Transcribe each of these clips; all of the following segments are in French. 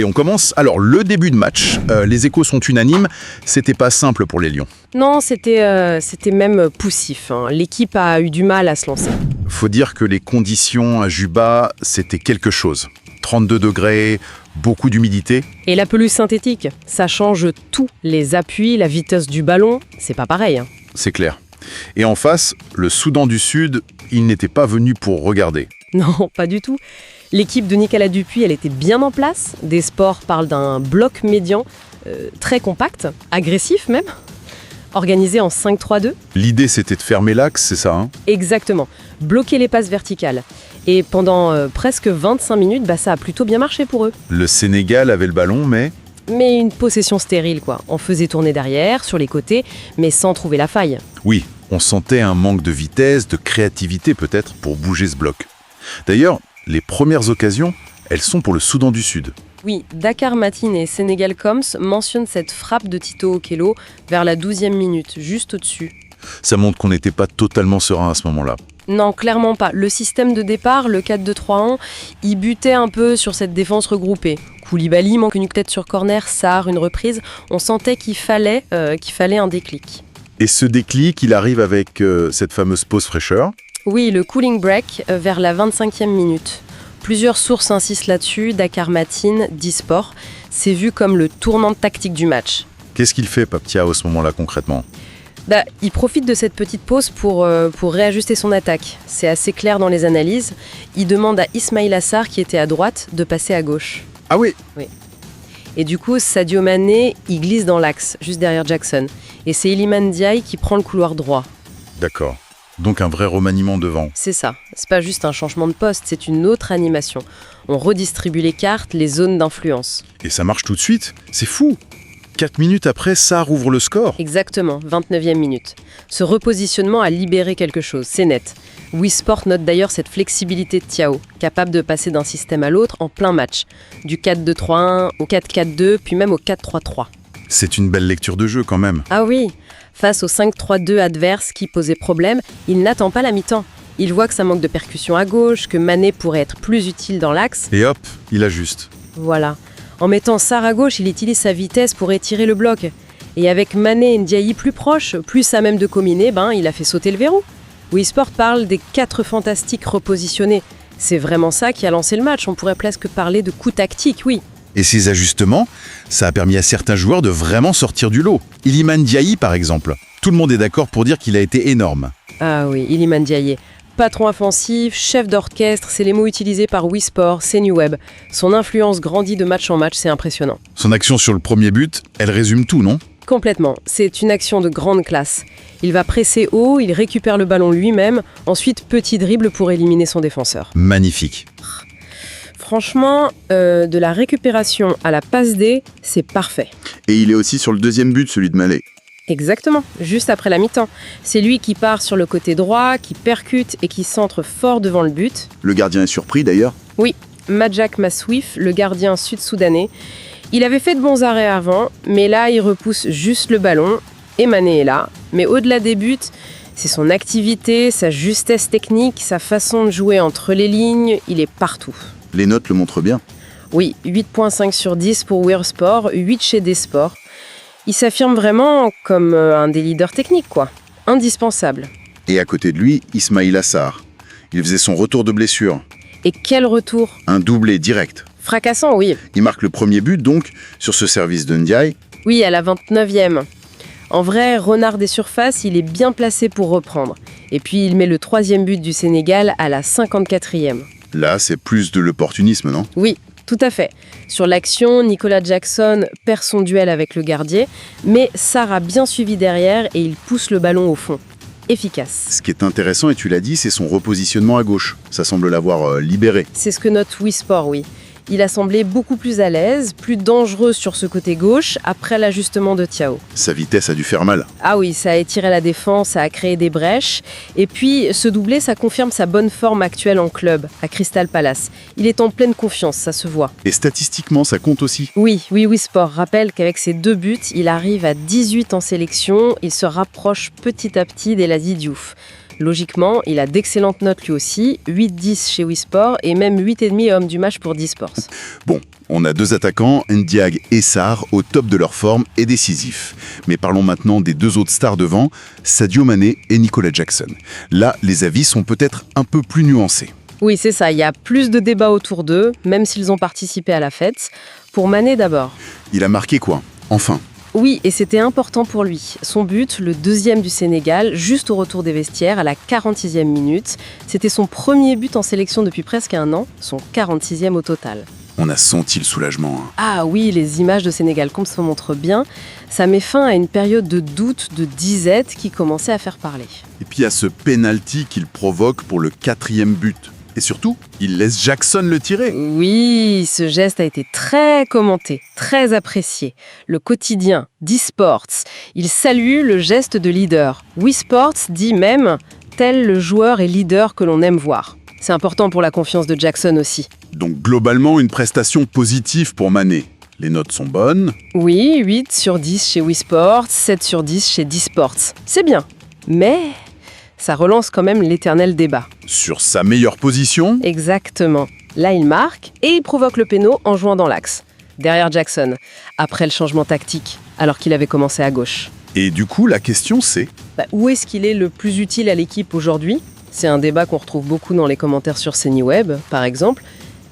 Et on commence. Alors, le début de match, les échos sont unanimes, c'était pas simple pour les Lions. Non, c'était même poussif, hein. L'équipe a eu du mal à se lancer. Faut dire que les conditions à Juba, c'était quelque chose. 32 degrés, beaucoup d'humidité. Et la pelouse synthétique, ça change tout. Les appuis, la vitesse du ballon, c'est pas pareil, hein. C'est clair. Et en face, le Soudan du Sud, il n'était pas venu pour regarder. Non, pas du tout. L'équipe de Nicolas Dupuis, elle était bien en place. Des Sports parlent d'un bloc médian, très compact, agressif même, organisé en 5-3-2. L'idée, c'était de fermer l'axe, c'est ça, hein? Exactement, bloquer les passes verticales. Et pendant presque 25 minutes, ça a plutôt bien marché pour eux. Le Sénégal avait le ballon, mais Une possession stérile, quoi. On faisait tourner derrière, sur les côtés, mais sans trouver la faille. oui, on sentait un manque de vitesse, de créativité peut-être, pour bouger ce bloc. D'ailleurs, les premières occasions, elles sont pour le Soudan du Sud. Oui, Dakar Matin et Sénégal Coms mentionnent cette frappe de Tito Okello vers la 12e minute, juste au-dessus. Ça montre qu'on n'était pas totalement serein à ce moment-là. Non, clairement pas. Le système de départ, le 4-2-3-1, il butait un peu sur cette défense regroupée. Koulibaly manque une tête sur corner, Sarr une reprise. On sentait qu'il fallait un déclic. Et ce déclic, il arrive avec cette fameuse pause fraîcheur. Oui, le cooling break vers la 25e minute. Plusieurs sources insistent là-dessus, Dakar Matin, d'e-sport. C'est vu comme le tournant tactique du match. Qu'est-ce qu'il fait, Paptia, à ce moment-là, concrètement? Il profite de cette petite pause pour réajuster son attaque. C'est assez clair dans les analyses. Il demande à Ismaïla Sarr, qui était à droite, de passer à gauche. Ah oui. Et du coup, Sadio Mané, il glisse dans l'axe, juste derrière Jackson. Et c'est Iliman Ndiaye qui prend le couloir droit. D'accord. Donc un vrai remaniement devant. C'est ça. C'est pas juste un changement de poste, c'est une autre animation. On redistribue les cartes, les zones d'influence. Et ça marche tout de suite. C'est fou. 4 minutes après, Sarr ouvre le score. Exactement, 29e minute. Ce repositionnement a libéré quelque chose, c'est net. Sport note d'ailleurs cette flexibilité de Thiaw, capable de passer d'un système à l'autre en plein match. Du 4-2-3-1 au 4-4-2, puis même au 4-3-3. C'est une belle lecture de jeu quand même. Ah oui, face au 5-3-2 adverse qui posait problème, il n'attend pas la mi-temps. Il voit que ça manque de percussion à gauche, que Mané pourrait être plus utile dans l'axe. Et hop, il ajuste. Voilà. En mettant Sarr à gauche, il utilise sa vitesse pour étirer le bloc. Et avec Mané et Ndiaye plus proches, plus à même de combiner, il a fait sauter le verrou. Sport parle des 4 fantastiques repositionnés. C'est vraiment ça qui a lancé le match. On pourrait presque parler de coup tactique, oui. Et ces ajustements, ça a permis à certains joueurs de vraiment sortir du lot. Iliman Ndiaye, par exemple. Tout le monde est d'accord pour dire qu'il a été énorme. Ah oui, Iliman Ndiaye. Patron offensif, chef d'orchestre, c'est les mots utilisés par Sport, CNews. Son influence grandit de match en match, c'est impressionnant. Son action sur le premier but, elle résume tout, non? Complètement, c'est une action de grande classe. Il va presser haut, il récupère le ballon lui-même, ensuite petit dribble pour éliminer son défenseur. Magnifique. Franchement, de la récupération à la passe D, c'est parfait. Et il est aussi sur le deuxième but, celui de Mané. Exactement, juste après la mi-temps. C'est lui qui part sur le côté droit, qui percute et qui centre fort devant le but. Le gardien est surpris d'ailleurs. Oui, Majak Maswif, le gardien sud-soudanais. Il avait fait de bons arrêts avant, mais là, il repousse juste le ballon. Et Mané est là. Mais au-delà des buts, c'est son activité, sa justesse technique, sa façon de jouer entre les lignes. Il est partout. Les notes le montrent bien. Oui, 8.5 sur 10 pour Sport, 8 chez Desports. Il s'affirme vraiment comme un des leaders techniques, quoi. Indispensable. Et à côté de lui, Ismaïla Sarr. Il faisait son retour de blessure. Et quel retour! Un doublé direct. Fracassant, oui. Il marque le premier but donc sur ce service de Ndiaye. Oui, à la 29e. En vrai, renard des surfaces, il est bien placé pour reprendre. Et puis il met le 3e but du Sénégal à la 54e. Là, c'est plus de l'opportunisme, non? Oui, tout à fait. Sur l'action, Nicolas Jackson perd son duel avec le gardien, mais Sarr a bien suivi derrière et il pousse le ballon au fond. Efficace. Ce qui est intéressant, et tu l'as dit, c'est son repositionnement à gauche. Ça semble l'avoir libéré. C'est ce que note Sport, oui. Il a semblé beaucoup plus à l'aise, plus dangereux sur ce côté gauche après l'ajustement de Thiaw. Sa vitesse a dû faire mal. Ah oui, ça a étiré la défense, ça a créé des brèches. Et puis, ce doublé, ça confirme sa bonne forme actuelle en club, à Crystal Palace. Il est en pleine confiance, ça se voit. Et statistiquement, ça compte aussi. Oui, Sport rappelle qu'avec ses 2 buts, il arrive à 18 en sélection. Il se rapproche petit à petit d'Elhadji Diouf. Logiquement, il a d'excellentes notes lui aussi, 8-10 chez Wii Sport et même 8,5 homme du match pour D-Sports. Bon, on a deux attaquants, Ndiaye et Sarr, au top de leur forme et décisifs. Mais parlons maintenant des deux autres stars devant, Sadio Mané et Nicolas Jackson. Là, les avis sont peut-être un peu plus nuancés. Oui, c'est ça, il y a plus de débats autour d'eux, même s'ils ont participé à la fête. Pour Mané d'abord. Il a marqué quoi? Enfin. Oui, et c'était important pour lui. Son but, le 2e du Sénégal, juste au retour des vestiaires, à la 46e minute. C'était son premier but en sélection depuis presque un an, son 46e au total. On a senti le soulagement. Ah oui, les images de Sénégal Comps se montrent bien. Ça met fin à une période de doute, de disette qui commençait à faire parler. Et puis il y a ce penalty qu'il provoque pour le 4e but. Et surtout, il laisse Jackson le tirer. Oui, ce geste a été très commenté, très apprécié. Le quotidien d'eSports, il salue le geste de leader. Wii Sports dit même « tel le joueur et leader que l'on aime voir ». C'est important pour la confiance de Jackson aussi. Donc globalement, une prestation positive pour Mané. Les notes sont bonnes. Oui, 8 sur 10 chez Wii Sports, 7 sur 10 chez D-Sports. C'est bien, mais ça relance quand même l'éternel débat. Sur sa meilleure position, Exactement. Là, il marque et il provoque le péno en jouant dans l'axe, derrière Jackson, après le changement tactique, alors qu'il avait commencé à gauche. et du coup, la question c'est... Où est-ce qu'il est le plus utile à l'équipe aujourd'hui ? C'est un débat qu'on retrouve beaucoup dans les commentaires sur CNeWeb, par exemple.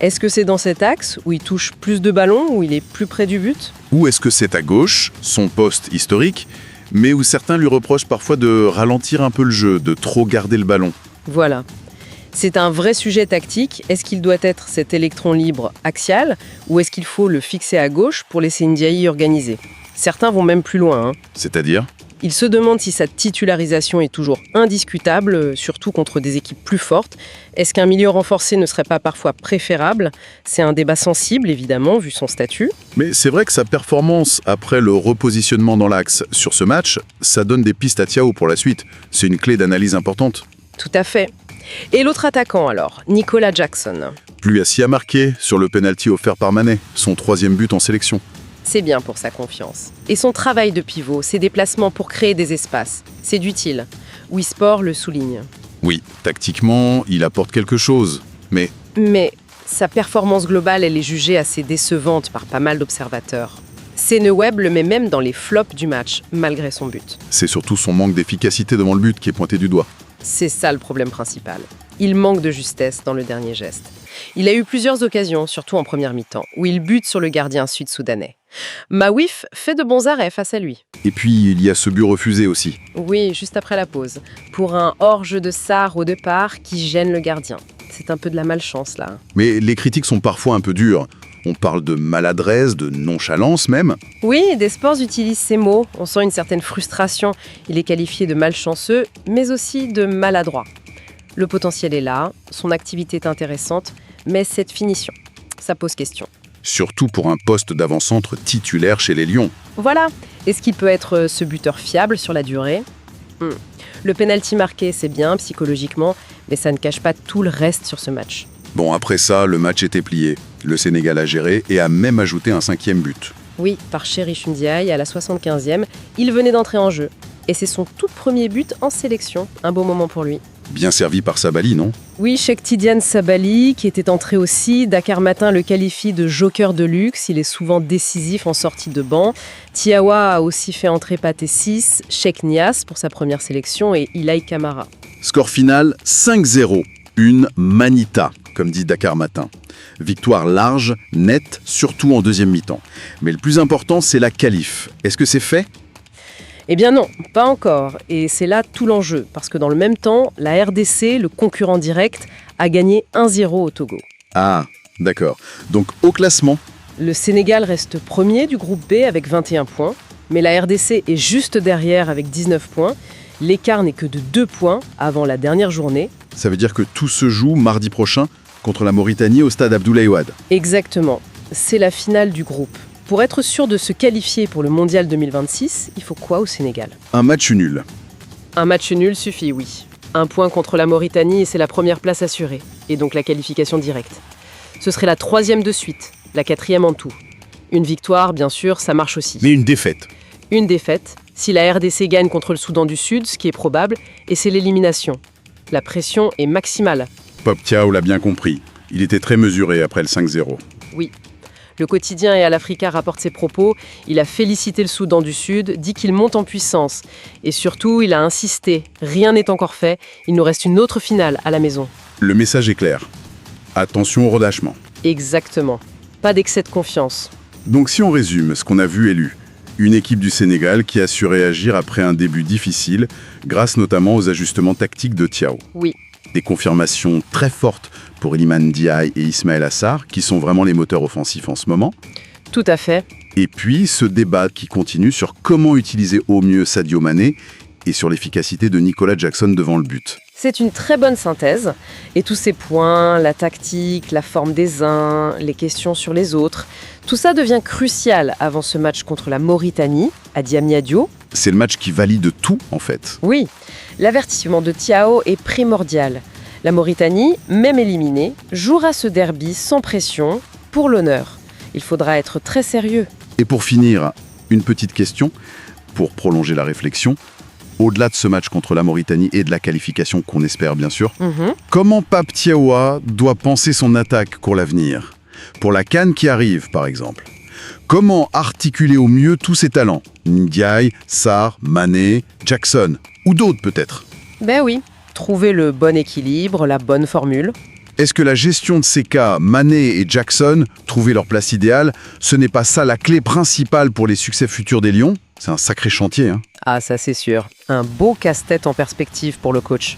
Est-ce que c'est dans cet axe où il touche plus de ballons, où il est plus près du but ? Ou est-ce que c'est à gauche, son poste historique, mais où certains lui reprochent parfois de ralentir un peu le jeu, de trop garder le ballon? Voilà. C'est un vrai sujet tactique. Est-ce qu'il doit être cet électron libre axial ou est-ce qu'il faut le fixer à gauche pour laisser Ndiaye organiser ? Certains vont même plus loin. C'est-à-dire? Ils se demandent si sa titularisation est toujours indiscutable, surtout contre des équipes plus fortes. Est-ce qu'un milieu renforcé ne serait pas parfois préférable ? C'est un débat sensible, évidemment, vu son statut. Mais c'est vrai que sa performance après le repositionnement dans l'axe sur ce match, ça donne des pistes à Thiaw pour la suite. C'est une clé d'analyse importante. Tout à fait. Et l'autre attaquant alors, Nicolas Jackson. Lui assis à marquer sur le penalty offert par Mané, son 3e but en sélection. C'est bien pour sa confiance. Et son travail de pivot, ses déplacements pour créer des espaces, c'est d'utile. Wii Sport le souligne. Oui, tactiquement, il apporte quelque chose, mais Mais sa performance globale, elle est jugée assez décevante par pas mal d'observateurs. CNeWeb le met même dans les flops du match, malgré son but. c'est surtout son manque d'efficacité devant le but qui est pointé du doigt. C'est ça le problème principal. Il manque de justesse dans le dernier geste. Il a eu plusieurs occasions, surtout en première mi-temps, où il bute sur le gardien sud-soudanais. Mawif fait de bons arrêts face à lui. Et puis, il y a ce but refusé aussi. Oui, juste après la pause. Pour un hors-jeu de Sarr au départ qui gêne le gardien. C'est un peu de la malchance là. Mais les critiques sont parfois un peu dures. On parle de maladresse, de nonchalance même. Oui, D-Sports utilise ces mots. On sent une certaine frustration. Il est qualifié de malchanceux, mais aussi de maladroit. Le potentiel est là, son activité est intéressante, mais cette finition, ça pose question. Surtout pour un poste d'avant-centre titulaire chez les Lions. Voilà. Est-ce qu'il peut être ce buteur fiable sur la durée ? Le penalty marqué, c'est bien psychologiquement, mais ça ne cache pas tout le reste sur ce match. Bon, après ça, le match était plié. Le Sénégal a géré et a même ajouté un 5e but. Oui, par Chérif Ndiaye à la 75e, il venait d'entrer en jeu. Et c'est son tout premier but en sélection, un beau moment pour lui. Bien servi par Sabali, non? Oui, Cheikh Tidiane Sabali, qui était entré aussi. Dakar Matin le qualifie de joker de luxe. Il est souvent décisif en sortie de banc. Tiawa a aussi fait entrer Pathé 6, Cheikh Niasse pour sa première sélection et Ilaï Kamara. Score final 5-0. Une manita, comme dit Dakar Matin. Victoire large, nette, surtout en deuxième mi-temps. Mais le plus important, c'est la qualif. Est-ce que c'est fait? Eh bien non, pas encore. Et c'est là tout l'enjeu, parce que dans le même temps, la RDC, le concurrent direct, a gagné 1-0 au Togo. Ah, d'accord. Donc au classement, Le Sénégal reste premier du groupe B avec 21 points, mais la RDC est juste derrière avec 19 points. L'écart n'est que de 2 points avant la dernière journée. ça veut dire que tout se joue mardi prochain contre la Mauritanie au stade Abdoulaye Wade. Exactement, c'est la finale du groupe. Pour être sûr de se qualifier pour le Mondial 2026, il faut quoi au Sénégal ? Un match nul. Un match nul suffit, oui. Un point contre la Mauritanie et c'est la première place assurée, et donc la qualification directe. Ce serait la 3e de suite, la 4e en tout. Une victoire, bien sûr, ça marche aussi. Mais une défaite. Une défaite, si la RDC gagne contre le Soudan du Sud, ce qui est probable, et c'est l'élimination. La pression est maximale. Pop Thiaw l'a bien compris. Il était très mesuré après le 5-0. Oui. Le quotidien et Al-Africa rapporte ses propos. Il a félicité le Soudan du Sud, dit qu'il monte en puissance. Et surtout, il a insisté. Rien n'est encore fait. Il nous reste une autre finale à la maison. Le message est clair. Attention au relâchement. Exactement. Pas d'excès de confiance. Donc si on résume ce qu'on a vu et lu, une équipe du Sénégal qui a su réagir après un début difficile, grâce notamment aux ajustements tactiques de Thiaw. Oui. Des confirmations très fortes pour Iliman Ndiaye et Ismaël Assar, qui sont vraiment les moteurs offensifs en ce moment. Tout à fait. Et puis ce débat qui continue sur comment utiliser au mieux Sadio Mané et sur l'efficacité de Nicolas Jackson devant le but. C'est une très bonne synthèse. Et tous ces points, la tactique, la forme des uns, les questions sur les autres, tout ça devient crucial avant ce match contre la Mauritanie, à Diamniadio. C'est le match qui valide tout, en fait. Oui, l'avertissement de Thiaw est primordial. La Mauritanie, même éliminée, jouera ce derby sans pression, pour l'honneur. Il faudra être très sérieux. Et pour finir, une petite question, pour prolonger la réflexion. Au-delà de ce match contre la Mauritanie et de la qualification qu'on espère bien sûr, comment Pape Thiaw doit penser son attaque pour l'avenir ? Pour la CAN qui arrive, par exemple. Comment articuler au mieux tous ces talents ? Ndiaye, Sarr, Mané, Jackson, ou d'autres peut-être ? Ben oui, trouver le bon équilibre, la bonne formule. Est-ce que la gestion de ces cas, Mané et Jackson, trouver leur place idéale, ce n'est pas ça la clé principale pour les succès futurs des Lions ? C'est un sacré chantier, hein ? Ah, ça c'est sûr. Un beau casse-tête en perspective pour le coach.